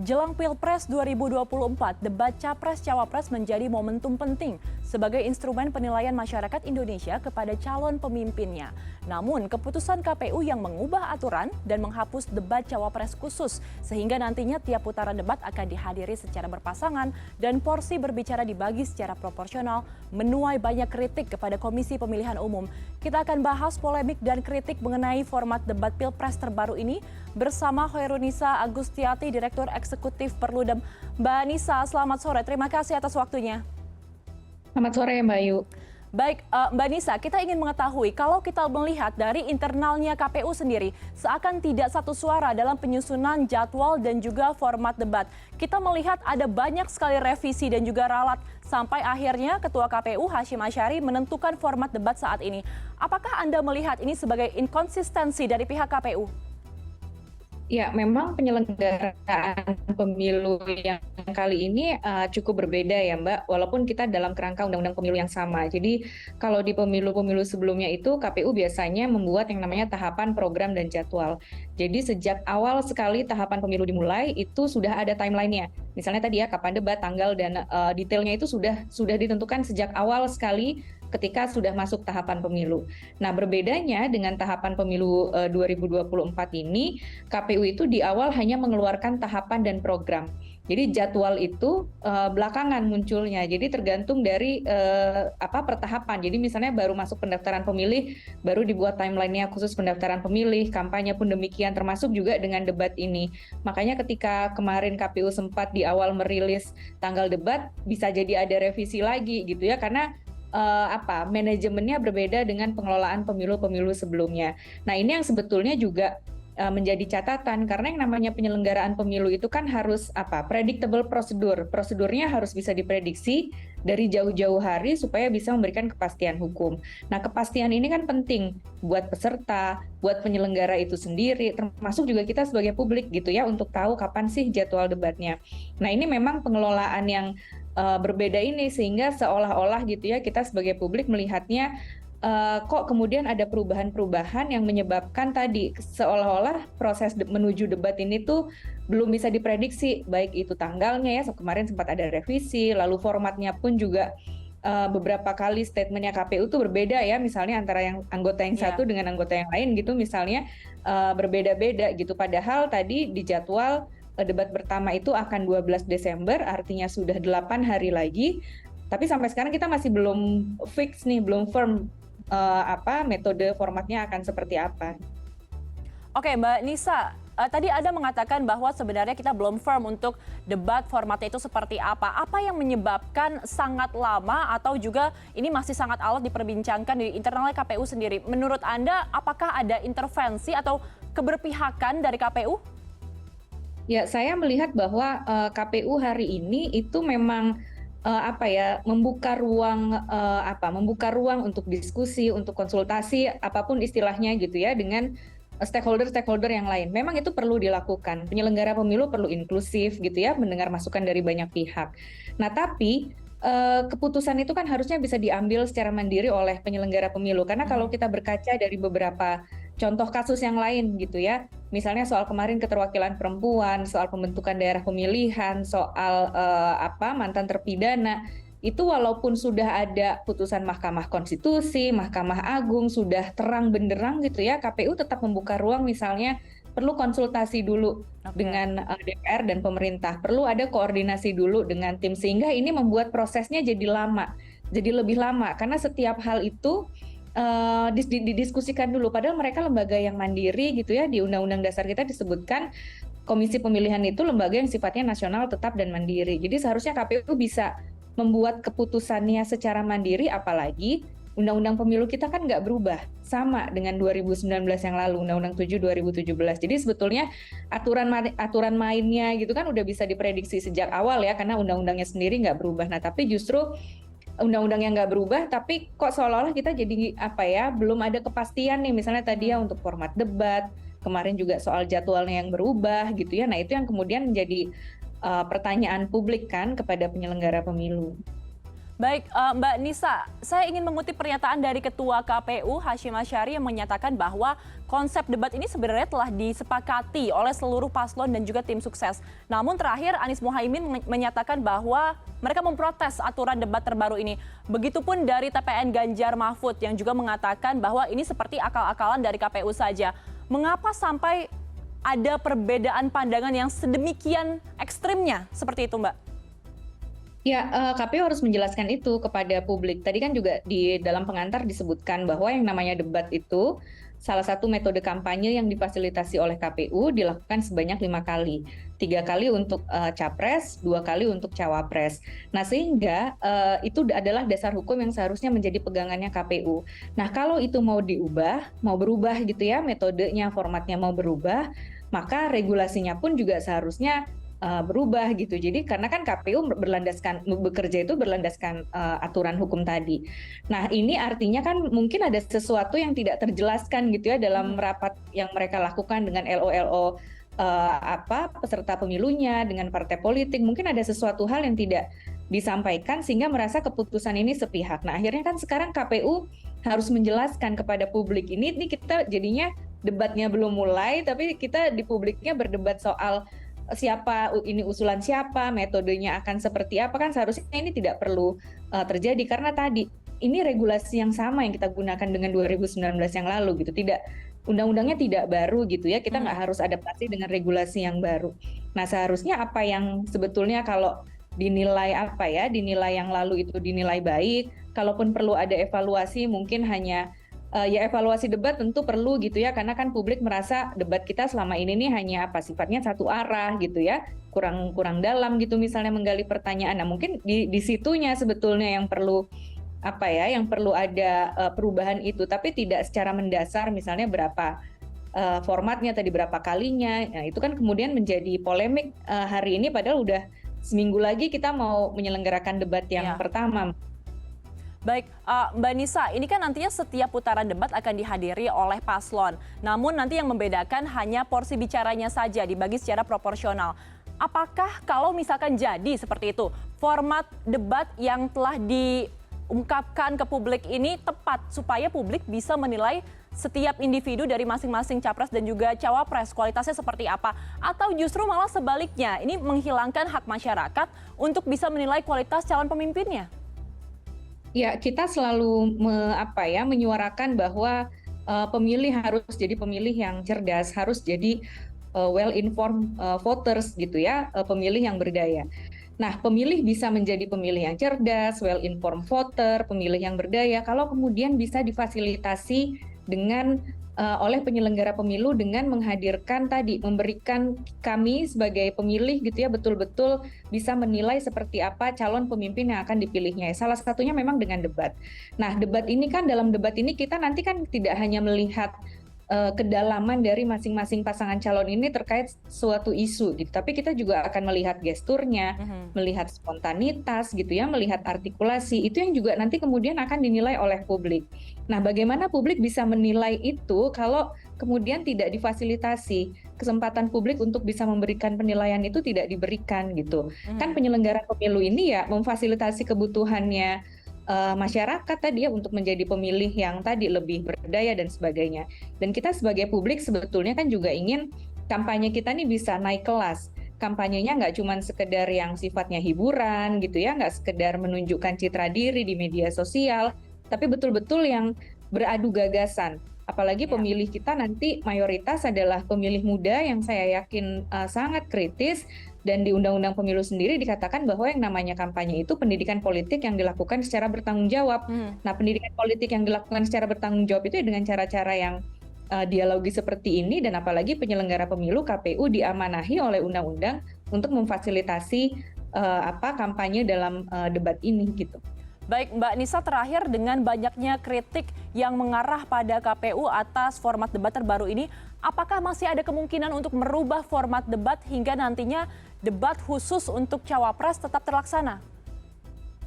Jelang Pilpres 2024, debat Capres-Cawapres menjadi momentum penting sebagai instrumen penilaian masyarakat Indonesia kepada calon pemimpinnya. Namun, keputusan KPU yang mengubah aturan dan menghapus debat Cawapres khusus, sehingga nantinya tiap putaran debat akan dihadiri secara berpasangan dan porsi berbicara dibagi secara proporsional, menuai banyak kritik kepada Komisi Pemilihan Umum. Kita akan bahas polemik dan kritik mengenai format debat Pilpres terbaru ini bersama Hoerunisa Agustiati, Direktur Eksekutif Perludem. Mbak Nisa, selamat sore. Terima kasih atas waktunya. Selamat sore, Mbak Ayu. Baik, Mbak Nisa, kita ingin mengetahui kalau kita melihat dari internalnya KPU sendiri, seakan tidak satu suara dalam penyusunan jadwal dan juga format debat. Kita melihat ada banyak sekali revisi dan juga ralat sampai akhirnya Ketua KPU Hashim Asyari menentukan format debat saat ini. Apakah Anda melihat ini sebagai inkonsistensi dari pihak KPU? Ya, memang penyelenggaraan pemilu yang kali ini cukup berbeda ya, Mbak. Walaupun kita dalam kerangka undang-undang pemilu yang sama. Jadi kalau di pemilu-pemilu sebelumnya itu KPU biasanya membuat yang namanya tahapan program dan jadwal. Jadi sejak awal sekali tahapan pemilu dimulai itu sudah ada timelinenya. Misalnya tadi ya kapan debat, tanggal dan detailnya itu sudah ditentukan sejak awal sekali ketika sudah masuk tahapan pemilu. Nah, berbedanya dengan tahapan pemilu 2024 ini, KPU itu di awal hanya mengeluarkan tahapan dan program. Jadi jadwal itu belakangan munculnya. Jadi tergantung dari pertahapan. Jadi misalnya baru masuk pendaftaran pemilih, baru dibuat timelinenya khusus pendaftaran pemilih, kampanye pun demikian, termasuk juga dengan debat ini. Makanya ketika kemarin KPU sempat di awal merilis tanggal debat, bisa jadi ada revisi lagi gitu ya, karena manajemennya berbeda dengan pengelolaan pemilu-pemilu sebelumnya. Nah, ini yang sebetulnya juga menjadi catatan karena yang namanya penyelenggaraan pemilu itu kan harus predictable prosedur. Prosedurnya harus bisa diprediksi dari jauh-jauh hari supaya bisa memberikan kepastian hukum. Nah, kepastian ini kan penting buat peserta, buat penyelenggara itu sendiri, termasuk juga kita sebagai publik gitu ya untuk tahu kapan sih jadwal debatnya. Nah, ini memang pengelolaan yang berbeda ini sehingga seolah-olah gitu ya kita sebagai publik melihatnya kok kemudian ada perubahan-perubahan yang menyebabkan tadi seolah-olah proses menuju debat ini tuh belum bisa diprediksi, baik itu tanggalnya ya, kemarin sempat ada revisi, lalu formatnya pun juga beberapa kali statementnya KPU tuh berbeda ya, misalnya antara yang anggota yang satu dengan anggota yang lain gitu misalnya berbeda-beda gitu, padahal tadi di jadwal debat pertama itu akan 12 Desember, artinya sudah 8 hari lagi, tapi sampai sekarang kita masih belum fix nih, belum firm metode formatnya akan seperti apa. Oke, Mbak Nisa, tadi Anda mengatakan bahwa sebenarnya kita belum firm untuk debat formatnya itu seperti apa. Apa yang menyebabkan sangat lama atau juga ini masih sangat alot diperbincangkan di internal KPU sendiri? Menurut Anda, apakah ada intervensi atau keberpihakan dari KPU? Ya, saya melihat bahwa KPU hari ini itu memang membuka ruang untuk diskusi, untuk konsultasi, apapun istilahnya gitu ya, dengan stakeholder-stakeholder yang lain. Memang itu perlu dilakukan. Penyelenggara pemilu perlu inklusif gitu ya, mendengar masukan dari banyak pihak. Nah, tapi keputusan itu kan harusnya bisa diambil secara mandiri oleh penyelenggara pemilu. Karena kalau kita berkaca dari beberapa contoh kasus yang lain gitu ya, misalnya soal kemarin keterwakilan perempuan, soal pembentukan daerah pemilihan, soal mantan terpidana, itu walaupun sudah ada putusan Mahkamah Konstitusi, Mahkamah Agung, sudah terang benderang gitu ya, KPU tetap membuka ruang misalnya perlu konsultasi dulu dengan DPR dan pemerintah, perlu ada koordinasi dulu dengan tim, sehingga ini membuat prosesnya jadi lebih lama, karena setiap hal itu didiskusikan dulu, padahal mereka lembaga yang mandiri gitu ya, di Undang-Undang Dasar kita disebutkan Komisi Pemilihan itu lembaga yang sifatnya nasional, tetap dan mandiri. Jadi seharusnya KPU bisa membuat keputusannya secara mandiri, apalagi Undang-Undang Pemilu kita kan nggak berubah, sama dengan 2019 yang lalu, Undang-Undang 7 2017. Jadi sebetulnya aturan mainnya gitu kan udah bisa diprediksi sejak awal ya, karena undang-undangnya sendiri nggak berubah. Nah, tapi justru undang-undang yang nggak berubah, tapi kok seolah-olah kita jadi belum ada kepastian nih, misalnya tadi ya untuk format debat, kemarin juga soal jadwalnya yang berubah gitu ya. Nah, itu yang kemudian menjadi pertanyaan publik kan kepada penyelenggara pemilu. Baik, Mbak Nisa, saya ingin mengutip pernyataan dari Ketua KPU Hashim Asyari yang menyatakan bahwa konsep debat ini sebenarnya telah disepakati oleh seluruh paslon dan juga tim sukses. Namun terakhir Anies Mohaimin menyatakan bahwa mereka memprotes aturan debat terbaru ini. Begitupun dari TPN Ganjar Mahfud yang juga mengatakan bahwa ini seperti akal-akalan dari KPU saja. Mengapa sampai ada perbedaan pandangan yang sedemikian ekstrimnya seperti itu, Mbak? Ya, KPU harus menjelaskan itu kepada publik. Tadi kan juga di dalam pengantar disebutkan bahwa yang namanya debat itu salah satu metode kampanye yang difasilitasi oleh KPU dilakukan sebanyak 5 kali. 3 kali untuk capres, 2 kali untuk cawapres. Nah, sehingga itu adalah dasar hukum yang seharusnya menjadi pegangannya KPU. Nah, kalau itu mau diubah, mau berubah gitu ya, metodenya, formatnya mau berubah, maka regulasinya pun juga seharusnya berubah gitu. Jadi karena kan KPU bekerja itu berlandaskan aturan hukum tadi. Nah, ini artinya kan mungkin ada sesuatu yang tidak terjelaskan gitu ya dalam rapat yang mereka lakukan dengan LO-LO peserta pemilunya, dengan partai politik. Mungkin ada sesuatu hal yang tidak disampaikan sehingga merasa keputusan ini sepihak. Nah, akhirnya kan sekarang KPU harus menjelaskan kepada publik ini kita jadinya debatnya belum mulai tapi kita di publiknya berdebat soal siapa ini, usulan siapa, metodenya akan seperti apa, kan seharusnya ini tidak perlu terjadi karena tadi ini regulasi yang sama yang kita gunakan dengan 2019 yang lalu gitu, tidak, undang-undangnya tidak baru gitu ya, kita nggak harus adaptasi dengan regulasi yang baru. Nah, seharusnya apa yang sebetulnya kalau dinilai dinilai yang lalu itu dinilai baik, kalaupun perlu ada evaluasi mungkin hanya ya evaluasi debat tentu perlu gitu ya, karena kan publik merasa debat kita selama ini nih hanya sifatnya satu arah gitu ya, kurang dalam gitu misalnya menggali pertanyaan. Nah, mungkin di situnya sebetulnya yang perlu yang perlu ada perubahan itu, tapi tidak secara mendasar misalnya berapa formatnya tadi, berapa kalinya. Nah, itu kan kemudian menjadi polemik hari ini padahal udah seminggu lagi kita mau menyelenggarakan debat yang pertama. Baik, Mbak Nisa, ini kan nantinya setiap putaran debat akan dihadiri oleh paslon. Namun nanti yang membedakan hanya porsi bicaranya saja, dibagi secara proporsional. Apakah kalau misalkan jadi seperti itu, format debat yang telah diungkapkan ke publik ini tepat supaya publik bisa menilai setiap individu dari masing-masing capres dan juga cawapres kualitasnya seperti apa? Atau justru malah sebaliknya, ini menghilangkan hak masyarakat untuk bisa menilai kualitas calon pemimpinnya? Ya, kita selalu menyuarakan bahwa pemilih harus jadi pemilih yang cerdas, harus jadi well-informed voters gitu ya, pemilih yang berdaya. Nah, pemilih bisa menjadi pemilih yang cerdas, well-informed voter, pemilih yang berdaya, kalau kemudian bisa difasilitasi dengan oleh penyelenggara pemilu dengan menghadirkan tadi, memberikan kami sebagai pemilih gitu ya betul-betul bisa menilai seperti apa calon pemimpin yang akan dipilihnya. Salah satunya memang dengan debat. Nah, debat ini kan, dalam debat ini kita nanti kan tidak hanya melihat kedalaman dari masing-masing pasangan calon ini terkait suatu isu gitu, tapi kita juga akan melihat gesturnya, melihat spontanitas gitu ya, melihat artikulasi, itu yang juga nanti kemudian akan dinilai oleh publik. Nah, bagaimana publik bisa menilai itu kalau kemudian tidak difasilitasi, kesempatan publik untuk bisa memberikan penilaian itu tidak diberikan gitu. Kan penyelenggara pemilu ini ya memfasilitasi kebutuhannya masyarakat tadi ya untuk menjadi pemilih yang tadi lebih berdaya dan sebagainya. Dan kita sebagai publik sebetulnya kan juga ingin kampanye kita nih bisa naik kelas. Kampanyenya nggak cuma sekedar yang sifatnya hiburan gitu ya, nggak sekedar menunjukkan citra diri di media sosial, tapi betul-betul yang beradu gagasan. Apalagi pemilih kita nanti mayoritas adalah pemilih muda yang saya yakin sangat kritis. Dan di Undang-Undang Pemilu sendiri dikatakan bahwa yang namanya kampanye itu pendidikan politik yang dilakukan secara bertanggung jawab. Nah, pendidikan politik yang dilakukan secara bertanggung jawab itu dengan cara-cara yang dialogi seperti ini, dan apalagi penyelenggara pemilu KPU diamanahi oleh undang-undang untuk memfasilitasi kampanye dalam debat ini gitu. Baik, Mbak Nisa, terakhir dengan banyaknya kritik yang mengarah pada KPU atas format debat terbaru ini, apakah masih ada kemungkinan untuk merubah format debat hingga nantinya debat khusus untuk cawapres tetap terlaksana?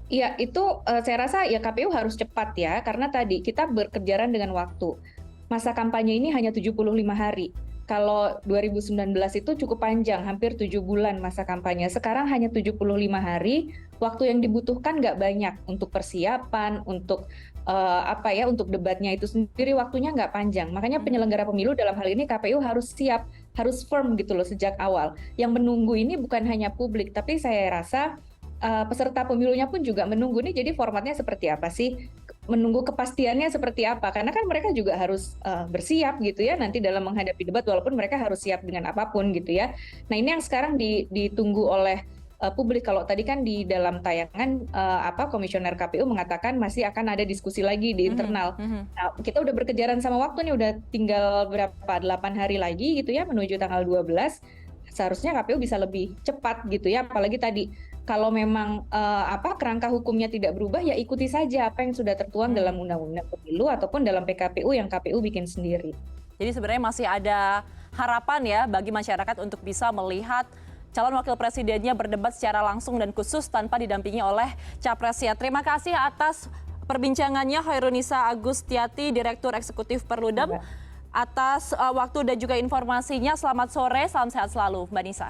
Iya, itu saya rasa ya KPU harus cepat ya, karena tadi kita berkejaran dengan waktu. Masa kampanye ini hanya 75 hari. Kalau 2019 itu cukup panjang, hampir 7 bulan masa kampanye. Sekarang hanya 75 hari, waktu yang dibutuhkan nggak banyak untuk persiapan, untuk untuk debatnya itu sendiri waktunya nggak panjang. Makanya penyelenggara pemilu dalam hal ini KPU harus siap, harus firm gitu loh sejak awal. Yang menunggu ini bukan hanya publik, tapi saya rasa peserta pemilunya pun juga menunggu nih. Jadi formatnya seperti apa sih? Menunggu kepastiannya seperti apa? Karena kan mereka juga harus bersiap gitu ya nanti dalam menghadapi debat, walaupun mereka harus siap dengan apapun gitu ya. Nah ini yang sekarang ditunggu oleh publik. Kalau tadi kan di dalam tayangan komisioner KPU mengatakan masih akan ada diskusi lagi di internal. Nah, kita udah berkejaran sama waktu nih, udah tinggal 8 hari lagi gitu ya menuju tanggal 12. Seharusnya KPU bisa lebih cepat gitu ya, apalagi tadi kalau memang kerangka hukumnya tidak berubah ya ikuti saja apa yang sudah tertuang dalam undang-undang pemilu ataupun dalam PKPU yang KPU bikin sendiri. Jadi sebenarnya masih ada harapan ya bagi masyarakat untuk bisa melihat calon wakil presidennya berdebat secara langsung dan khusus tanpa didampingi oleh capresnya. Terima kasih atas perbincangannya Hoirunisa Agustiati, Direktur Eksekutif Perludem, atas waktu dan juga informasinya. Selamat sore, salam sehat selalu Mbak Nisa.